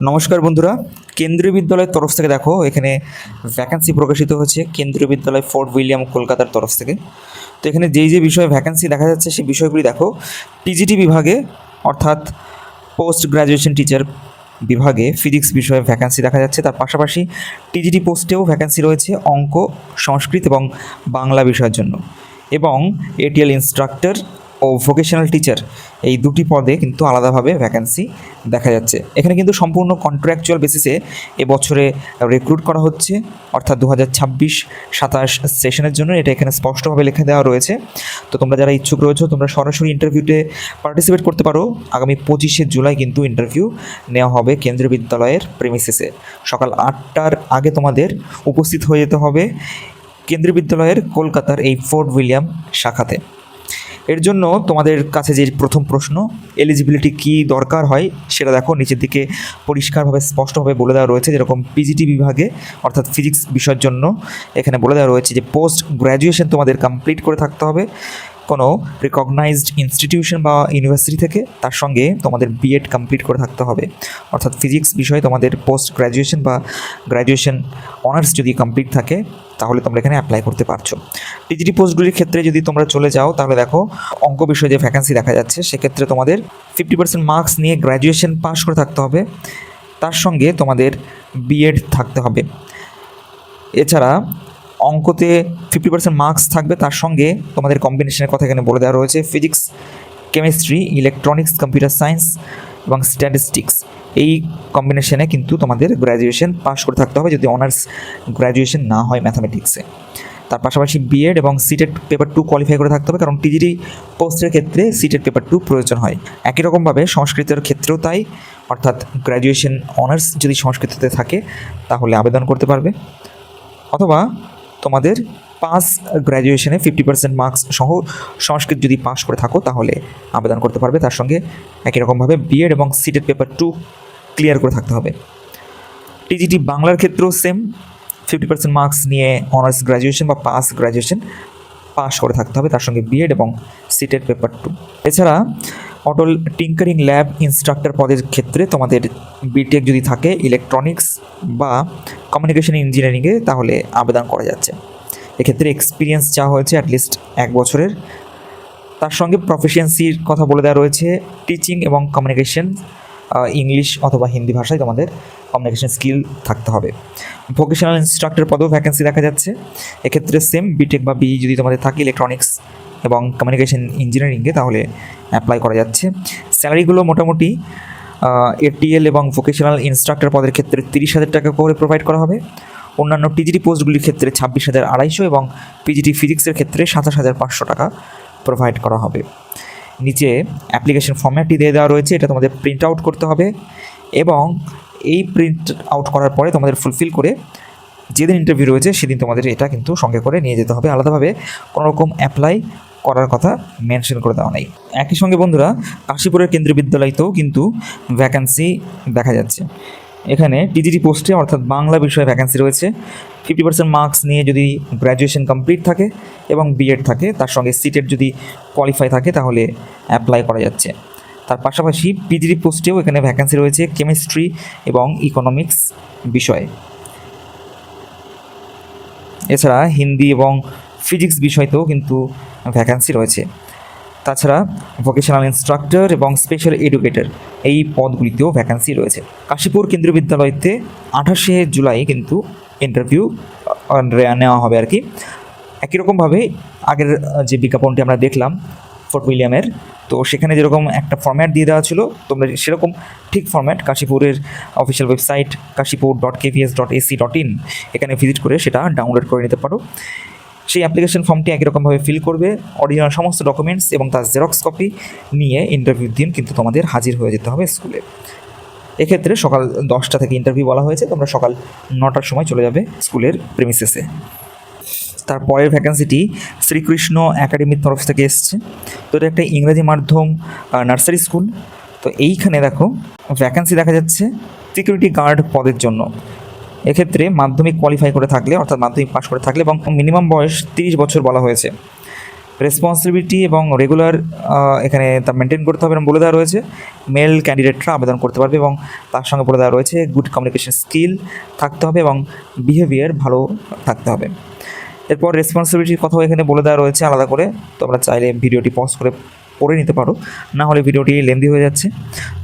নমস্কার বন্ধুরা, কেন্দ্রীয় বিদ্যালয়ের তরফ থেকে দেখো এখানে ভ্যাকান্সি প্রকাশিত হয়েছে কেন্দ্রীয় বিদ্যালয় ফোর্ট উইলিয়াম কলকাতার তরফ থেকে। তো এখানে যেই যে বিষয়ে ভ্যাকান্সি দেখা যাচ্ছে সেই বিষয়গুলি দেখো। টিজিটি বিভাগে অর্থাৎ পোস্ট গ্র্যাজুয়েশন টিচার বিভাগে ফিজিক্স বিষয়ে ভ্যাকান্সি দেখা যাচ্ছে। তার পাশাপাশি টিজিটি পোস্টেও ভ্যাকান্সি রয়েছে অঙ্ক, সংস্কৃত এবং বাংলা বিষয়ের জন্য, এবং এটিএল ইনস্ট্রাক্টর ও ভোকেশনাল টিচার এই দুটি পদে কিন্তু আলাদাভাবে ভ্যাকান্সি দেখা যাচ্ছে। এখানে কিন্তু সম্পূর্ণ কন্ট্রাকচুয়াল বেসিসে এবছরে রিক্রুট করা হচ্ছে, অর্থাৎ 2026-27 সেশনের জন্য। এটা এখানে স্পষ্টভাবে লিখে দেওয়া রয়েছে। তো তোমরা যারা ইচ্ছুক রয়েছো তোমরা সরাসরি ইন্টারভিউতে পার্টিসিপেট করতে পারো। আগামী 25শে জুলাই কিন্তু ইন্টারভিউ নেওয়া হবে কেন্দ্রীয় বিদ্যালয়ের প্রেমিসিসে। সকাল 8টার আগে তোমাদের উপস্থিত হয়ে যেতে হবে কেন্দ্রীয় বিদ্যালয়ের কলকাতার এই ফোর্ট উইলিয়াম শাখাতে। এর জন্য তোমাদের কাছে যে প্রথম প্রশ্ন, এলিজিবিলিটি কী দরকার হয় সেটা দেখো নিচের দিকে পরিষ্কারভাবে স্পষ্টভাবে বলে দেওয়া রয়েছে। যেরকম পিজিটি বিভাগে অর্থাৎ ফিজিক্স বিষয়ের জন্য এখানে বলে দেওয়া রয়েছে যে পোস্ট গ্র্যাজুয়েশন তোমাদের কমপ্লিট করে থাকতে হবে কোনো রিকগনাইজড ইনস্টিটিউশন বা ইউনিভার্সিটি থেকে। তার সঙ্গে তোমাদের বিএড কমপ্লিট করে থাকতে হবে। অর্থাৎ ফিজিক্স বিষয়ে তোমাদের পোস্ট গ্র্যাজুয়েশন বা গ্র্যাজুয়েশন অনার্স যদি কমপ্লিট থাকে তাহলে তোমরা এখানে অ্যাপ্লাই করতে পারছো। টিজিটি পোস্টগুলির ক্ষেত্রে যদি তোমরা চলে যাও তাহলে দেখো অঙ্ক বিষয়ে যে ভ্যাকান্সি দেখা যাচ্ছে সেক্ষেত্রে তোমাদের 50% মার্কস নিয়ে গ্র্যাজুয়েশন পাস করে থাকতে হবে। তার সঙ্গে তোমাদের বিএড থাকতে হবে। এছাড়া অঙ্কতে 50% মার্কস থাকবে, তার সঙ্গে তোমাদের কম্বিনেশনের কথা এখানে বলে দেওয়া রয়েছে physics, chemistry, electronics, computer science এবং স্ট্যাটিস্টিক্স। এই কম্বিনেশনে কিন্তু তোমাদের গ্র্যাজুয়েশন পাস করে থাকতে হবে যদি অনার্স গ্র্যাজুয়েশন না হয় ম্যাথামেটিক্সে। তার পাশাপাশি বিএড এবং সিটেট পেপার 2 কোয়ালিফাই করে থাকতে হবে, কারণ টিজিটি পোস্টের ক্ষেত্রে সিটেট পেপার 2 প্রয়োজন হয়। একই রকমভাবে সংস্কৃতের ক্ষেত্রেও তাই, অর্থাৎ গ্র্যাজুয়েশন অনার্স যদি সংস্কৃততে থাকে তাহলে আবেদন করতে পারবে, অথবা তোমাদের পাস গ্র্যাজুয়েশনে 50% মার্কস সহ সংস্কৃত যদি পাস করে থাকো তাহলে আবেদন করতে পারবে। তার সঙ্গে একই রকমভাবে বিএড এবং সিটেট পেপার 2 ক্লিয়ার করে থাকতে হবে। টিজিটি বাংলার ক্ষেত্রেও সেম, 50% মার্কস নিয়ে অনার্স গ্র্যাজুয়েশন বা পাস গ্র্যাজুয়েশন পাস করে থাকতে হবে, তার সঙ্গে বিএড এবং সিটেট পেপার 2। এছাড়া অটল টিঙ্কারিং ল্যাব ইনস্ট্রাক্টর পদের ক্ষেত্রে তোমাদের বিটেক যদি থাকে ইলেকট্রনিক্স বা কমিউনিকেশন ইঞ্জিনিয়ারিংয়ে তাহলে আবেদন করা যাচ্ছে। এক্ষেত্রে এক্সপিরিয়েন্স চাওয়া হয়েছে অ্যাটলিস্ট 1 বছরের। তার সঙ্গে প্রফিসিয়েন্সির কথা বলে দেওয়া রয়েছে টিচিং এবং কমিউনিকেশন, ইংলিশ অথবা হিন্দি ভাষায় তোমাদের কমিউনিকেশন স্কিল থাকতে হবে। ভোকেশনাল ইনস্ট্রাক্টর পদেও ভ্যাকেন্সি দেখা যাচ্ছে। এক্ষেত্রে সেম বিটেক বা বিই যদি তোমাদের থাকে ইলেকট্রনিক্স এবং কমিউনিকেশন ইঞ্জিনিয়ারিংয়ে তাহলে অ্যাপ্লাই করা যাচ্ছে। স্যালারিগুলো মোটামুটি এটিএল এবং ভোকেশনাল ইনস্ট্রাক্টর পদের ক্ষেত্রে 30,000 টাকা করে প্রোভাইড করা হবে। অন্যান্য টিজিটি পোস্টগুলির ক্ষেত্রে 26,250 এবং পিজিটি ফিজিক্সের ক্ষেত্রে 27,500 টাকা প্রোভাইড করা হবে। নিচে অ্যাপ্লিকেশন ফর্ম্যাটটি দিয়ে দেওয়া রয়েছে, এটা তোমাদের প্রিন্ট আউট করতে হবে এবং এই প্রিন্ট আউট করার পরে তোমাদের ফুলফিল করে যেদিন ইন্টারভিউ রয়েছে সেদিন তোমাদের এটা কিন্তু সঙ্গে করে নিয়ে যেতে হবে। আলাদাভাবে কোনো রকম অ্যাপ্লাই করার কথা মেনশন করে দেওয়া নেই। একই সঙ্গে বন্ধুরা কাশীপুরের কেন্দ্রীয় বিদ্যালয়তেও কিন্তু ভ্যাকান্সি দেখা যাচ্ছে। এখানে টিজিটি পোস্টে অর্থাৎ বাংলা বিষয়ে ভ্যাকান্সি রয়েছে। 50% মার্কস নিয়ে যদি গ্র্যাজুয়েশন কমপ্লিট থাকে এবং বিএড থাকে, তার সঙ্গে সিটেট যদি কোয়ালিফাই থাকে তাহলে অ্যাপ্লাই করা যাচ্ছে। তার পাশাপাশি পিজিটি পোস্টেও এখানে ভ্যাকান্সি রয়েছে কেমিস্ট্রি এবং ইকোনমিক্স বিষয়ে। এছাড়া হিন্দি এবং ফিজিক্স বিষয়তেও কিন্তু ভ্যাকান্সি রয়েছে। তাছাড়া ভোকেশনাল ইনস্ট্রাক্টর এবং স্পেশাল এডুকেটর এই পদগুলিতেও ভ্যাকান্সি রয়েছে। কাশীপুর কেন্দ্রীয় বিদ্যালয়তে 28শে জুলাই কিন্তু ইন্টারভিউ নেওয়া হবে আর কি। একই রকমভাবে আগের যে বিজ্ঞাপনটি আমরা দেখলাম ফোর্ট উইলিয়ামের, তো সেখানে যেরকম একটা ফরম্যাট দিয়ে দেওয়া ছিল তোমরা সেরকম ঠিক ফরম্যাট কাশীপুরের অফিসিয়াল ওয়েবসাইট kashipur.kvs.ac.in এখানে ভিজিট করে সেটা ডাউনলোড করে নিতে পারো। সেই অ্যাপ্লিকেশন ফর্মটি একই রকমভাবে ফিল করবে, অরিজিনাল সমস্ত ডকুমেন্টস এবং তার জেরক্স কপি নিয়ে ইন্টারভিউর দিন কিন্তু তোমাদের হাজির হয়ে যেতে হবে স্কুলে। এক্ষেত্রে সকাল 10টা থেকে ইন্টারভিউ বলা হয়েছে, তোমরা সকাল 9টার সময় চলে যাবে স্কুলের প্রেমিসেসে। তারপরের ভ্যাকেন্সিটি শ্রীকৃষ্ণ একাডেমির তরফ থেকে এসছে। তো এটা একটা ইংরেজি মাধ্যম নার্সারি স্কুল। তো এইখানে দেখো ভ্যাকেন্সি দেখা যাচ্ছে সিকিউরিটি গার্ড পদের জন্য। এক্ষেত্রে মাধ্যমিক কোয়ালিফাই করে থাকলে অর্থাৎ মাধ্যমিক পাস করে থাকলে এবং মিনিমাম বয়স 30 বছর বলা হয়েছে। রেসপন্সিবিলিটি এবং রেগুলার এখানে তা মেনটেন করতে হবে এবং বলে দেওয়া রয়েছে মেল ক্যান্ডিডেটরা আবেদন করতে পারবে এবং তার সঙ্গে বলে দেওয়া রয়েছে গুড কমিউনিকেশন স্কিল থাকতে হবে এবং বিহেভিয়ার ভালো থাকতে হবে। এরপর রেসপন্সিবিলিটির কথাও এখানে বলে দেওয়া রয়েছে আলাদা করে, তোমরা চাইলে ভিডিওটি পজ করে পড়ে নিতে পারো, না হলে ভিডিওটি লেন্দি হয়ে যাচ্ছে।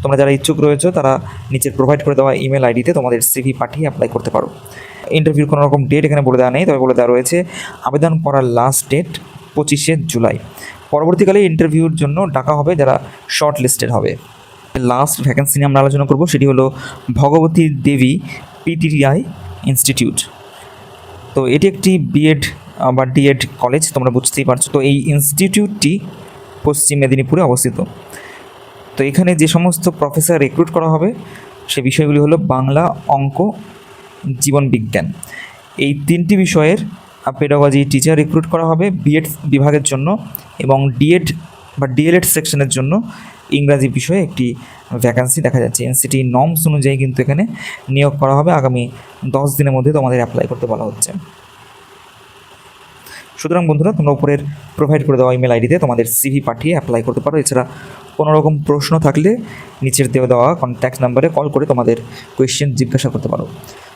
তোমরা যারা ইচ্ছুক রয়েছে তারা নিচের প্রোভাইড করে দেওয়া ইমেল আইডিতে তোমাদের সিভি পাঠিয়ে অ্যাপ্লাই করতে পারো। ইন্টারভিউর কোনো রকম ডেট এখানে বলে দেওয়া নেই, তবে বলে দেওয়া রয়েছে আবেদন করার লাস্ট ডেট 25শে জুলাই। পরবর্তীকালে ইন্টারভিউর জন্য ডাকা হবে যারা শর্ট লিস্টেড হবে। লাস্ট ভ্যাকেন্সি নিয়ে আমরা আলোচনা করব, সেটি হলো ভগবতী দেবী পিটিআই ইনস্টিটিউট। তো এটি একটি বিএড বা ডিএড কলেজ, তোমরা বুঝতেই পারছো। তো এই ইনস্টিটিউটটি পশ্চিম মেদিনীপুরে অবস্থিত। তো এখানে যে সমস্ত প্রফেসর রিক্রুট করা হবে সে বিষয়গুলি হলো বাংলা, অঙ্ক, জীবন বিজ্ঞান, এই 3টি বিষয়ের পেডাগজি টিচার রিক্রুট করা হবে বিএড বিভাগের জন্য, এবং ডিএড বা ডিএলএড সেকশনের জন্য ইংরাজি বিষয়ে একটি ভ্যাকান্সি দেখা যাচ্ছে। এনসিটি নর্মস অনুযায়ী কিন্তু এখানে নিয়োগ করা হবে। আগামী 10 দিনের মধ্যে তোমাদের অ্যাপ্লাই করতে বলা হচ্ছে। সুতরাং বন্ধুরা, তোমরা উপরের প্রোভাইড করে দেওয়া ইমেল আইডিতে তোমাদের সিভি পাঠিয়ে অ্যাপ্লাই করতে পারো। এছাড়া কোনো রকম প্রশ্ন থাকলে নিচের দেওয়া কন্ট্যাক্ট নাম্বারে কল করে তোমাদের কোয়েশ্চেন জিজ্ঞাসা করতে পারো।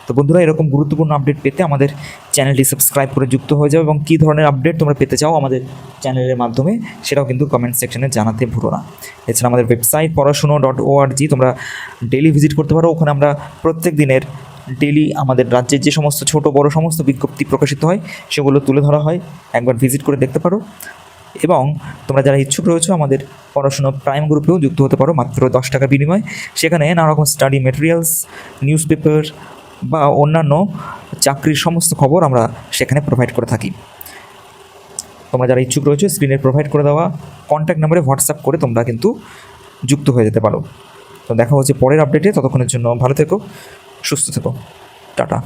তো বন্ধুরা, এরকম গুরুত্বপূর্ণ আপডেট পেতে আমাদের চ্যানেলটি সাবস্ক্রাইব করে যুক্ত হয়ে যাও, এবং কী ধরনের আপডেট তোমরা পেতে চাও আমাদের চ্যানেলের মাধ্যমে সেটাও কিন্তু কমেন্ট সেকশনে জানাতে ভুলো না। এছাড়া আমাদের ওয়েবসাইট পড়াশুনো.org তোমরা ডেলি ভিজিট করতে পারো। ওখানে আমরা প্রত্যেক দিনের ডেলি আমাদের রাজ্যের যে সমস্ত ছোট বড় সমস্ত বিজ্ঞপ্তি প্রকাশিত হয় সেগুলো তুলে ধরা হয়, একবার ভিজিট করে দেখতে পারো। এবং তোমরা যারা ইচ্ছুক রয়েছো আমাদের পড়াশুনো প্রাইম গ্রুপেও যুক্ত হতে পারো মাত্র 10 টাকার বিনিময়ে। সেখানে নানা রকম স্টাডি মেটেরিয়ালস, নিউজ পেপার বা অন্যান্য চাকরির সমস্ত খবর আমরা সেখানে প্রোভাইড করে থাকি। তোমরা যারা ইচ্ছুক রয়েছো স্ক্রিনের প্রোভাইড করে দেওয়া কন্ট্যাক্ট নাম্বারে হোয়াটসঅ্যাপ করে তোমরা কিন্তু যুক্ত হয়ে যেতে পারো। তো দেখা হচ্ছে পরের আপডেটে, ততক্ষণের জন্য ভালো থেকো, সুস্থ থেকো, টাটা।